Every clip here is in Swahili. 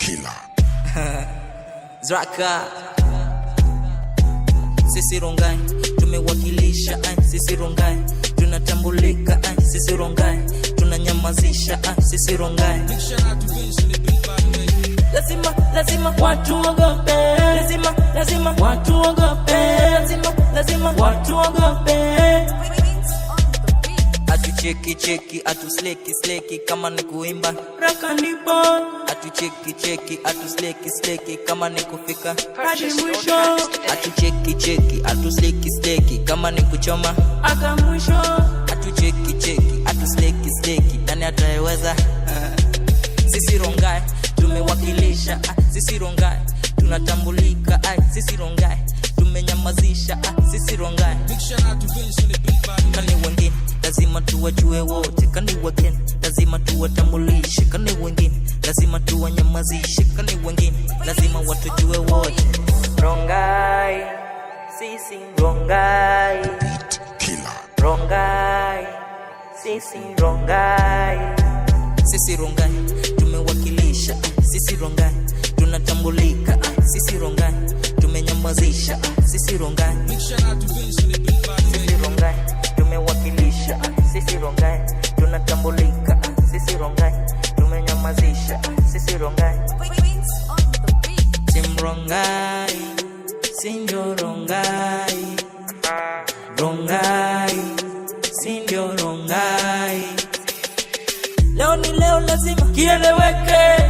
Killer. Zraka sisi Rongai tumewakilisha, sisi Rongai tunatambulika, sisi Rongai tunanyamazisha, sisi Rongai. Lazima watu ogope, lazima watu ogope, lazima watu ogope. Cheki atu sleki kama ni kuimba raka ni bon. Atu cheki atu sleki kama ni kufika hadi mwisho. Atu cheki atu sleki kama ni kuchoma aka mwisho. Atu cheki atu sleki nani ataweza? Sisi Rongai tumewakilisha, sisi Rongai tunatambulika, sisi Rongai tumenyamazisha, sisi Rongai. Kani wengine lazima tuwajue wote, kani wengine lazima tuwatambulishe, kani wengine lazima tuwanyamazishe, kani wengine lazima watujue wote. Rongai sisi Rongai Killer. Rongai sisi Rongai, sisi Rongai tumewakilisha, sisi Rongai tunatambulika, sisi Rongai tumenyamazisha, sisi Rongai. Sisi Rongai tumewakilisha, sisi Rongai tunatambulika, sisi Rongai tumenyamazisha, sisi Rongai. Team Rongai, sindio Rongai, Rongai, sindio Rongai. Leo ni leo, lazima kieleweke,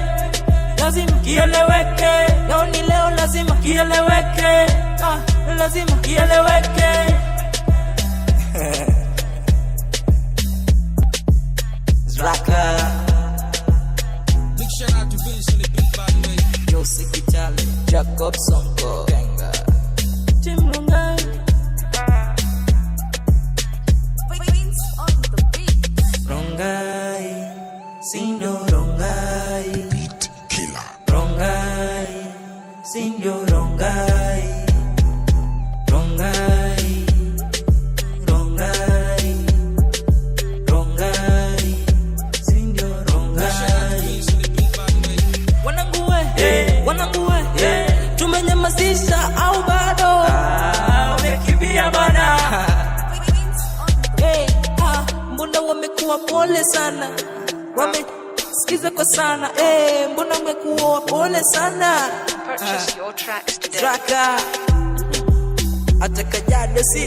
lazima kieleweke. Leo ni leo, lazima kieleweke, lazima kieleweke. Zraka Yossi Kitale Jacob Sonko Kenga Team Rongai. Rongai sindio Rongai Beat Killer. Rongai sindio Rongai Rongai Rongai Rongai sindio Rongai. Wanangue tumenyamazisha au bado? Umekimbia bana. Mbona wamekuwa pole sana, wamesikiza kwa sana. Mbona wamekuwa pole sana. Purchase your tracks today. Zraka atakajado si